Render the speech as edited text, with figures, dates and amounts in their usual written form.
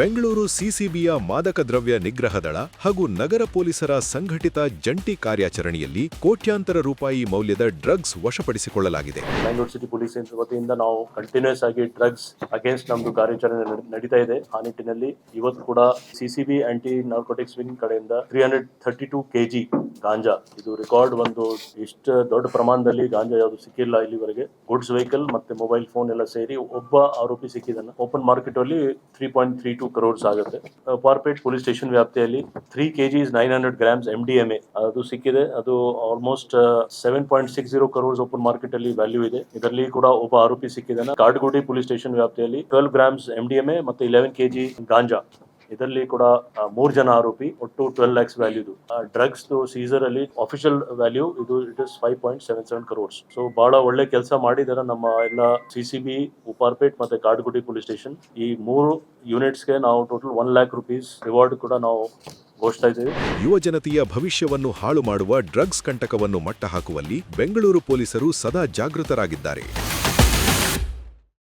ಬೆಂಗಳೂರು ಸಿಸಿಬಿಯ ಮಾದಕ ದ್ರವ್ಯ ನಿಗ್ರಹ ದಳ ಹಾಗೂ ನಗರ ಪೊಲೀಸರ ಸಂಘಟಿತ ಜಂಟಿ ಕಾರ್ಯಾಚರಣೆಯಲ್ಲಿ ಕೋಟ್ಯಾಂತರ ರೂಪಾಯಿ ಮೌಲ್ಯದ ಡ್ರಗ್ಸ್ ವಶಪಡಿಸಿಕೊಳ್ಳಲಾಗಿದೆ. ಬೆಂಗಳೂರು ಸಿಟಿ ಪೊಲೀಸ್ ವತಿಯಿಂದ ನಾವು ಕಂಟಿನ್ಯೂಸ್ ಆಗಿ ಡ್ರಗ್ಸ್ ಅಗೇನ್ಸ್ಟ್ ನಮ್ದು ಕಾರ್ಯಾಚರಣೆ ನಡೀತಾ ಇದೆ. ಆ ನಿಟ್ಟಿನಲ್ಲಿ ಇವತ್ತು ಕೂಡ ಸಿಸಿಬಿ ಆಂಟಿ ನಾರ್ಕೋಟಿಕ್ಸ್ ವಿಂಗ್ ಕಡೆಯಿಂದ 332 kg ಗಾಂಜಾ, ಇದು ರೆಕಾರ್ಡ್ ಒಂದು ಇಷ್ಟು ದೊಡ್ಡ ಪ್ರಮಾಣದಲ್ಲಿ ಗಾಂಜಾ ಯಾವುದು ಸಿಕ್ಕಿಲ್ಲ ಇಲ್ಲಿವರೆಗೆ. ಗುಡ್ಸ್ ವೆಹಿಕಲ್ ಮತ್ತೆ ಮೊಬೈಲ್ ಫೋನ್ ಎಲ್ಲ ಸೇರಿ ಒಬ್ಬ ಆರೋಪಿ ಸಿಕ್ಕಿದ್ದಾನೆ. ಓಪನ್ ಮಾರ್ಕೆಟ್ ಅಲ್ಲಿ 3.32 crores ಆಗುತ್ತೆ. ಪಾರ್ಪೇಟ್ ಪೊಲೀಸ್ ಸ್ಟೇಷನ್ ವ್ಯಾಪ್ತಿಯಲ್ಲಿ 3 kg 900 grams MDMA ಅದು ಸಿಕ್ಕಿದೆ. ಅದು ಆಲ್ಮೋಸ್ಟ್ 7.60 crores ಓಪನ್ ಮಾರ್ಕೆಟ್ ಅಲ್ಲಿ ವ್ಯಾಲ್ಯೂ ಇದೆ. ಇದರಲ್ಲಿ ಕೂಡ ಒಬ್ಬ ಆರೋಪಿ ಸಿಕ್ಕಿದ್ದಾನೆ. ಕಾಡ್ಗುಡಿ ಪೊಲೀಸ್ ಸ್ಟೇಷನ್ ವ್ಯಾಪ್ತಿಯಲ್ಲಿ 12 grams MDMA ಮತ್ತೆ 11 kg ಗಾಂಜಾ, ಇದರಲ್ಲಿ ಕೂಡ 3 ಜನ ಆರೋಪಿ, ಒಟ್ಟು 12 lakhs ವ್ಯಾಲ್ಯೂದು. ಡ್ರಗ್ಸ್ ಸೀಸರ್ ಅಲ್ಲಿ official value it is 5.77 crores. So ಬಹಳ ಒಳ್ಳೆ ಕೆಲಸ ಮಾಡಿದಾರೆ ನಮ್ಮ ಎಲ್ಲ ಸಿಸಿಬಿ, ಉಪಾರ್ಪೇಟ್ ಮತ್ತೆ ಕಾಡ್ಗುಡಿ ಪೊಲೀಸ್ ಸ್ಟೇಷನ್. ಈ 3 ಯೂನಿಟ್ಸ್ಗೆ ನಾವು ಟೋಟಲ್ 1 lakh rupees ರಿವಾರ್ಡ್ ಕೂಡ ನಾವು ಘೋಷಿಸ್ತಾ ಇದ್ದೇವೆ. ಯುವ ಜನತೆಯ ಭವಿಷ್ಯವನ್ನು ಹಾಳು ಮಾಡುವ ಡ್ರಗ್ಸ್ ಕಂಟಕವನ್ನು ಮಟ್ಟಹಾಕುವಲ್ಲಿ ಬೆಂಗಳೂರು ಪೊಲೀಸರು ಸದಾ ಜಾಗೃತರಾಗಿದ್ದಾರೆ.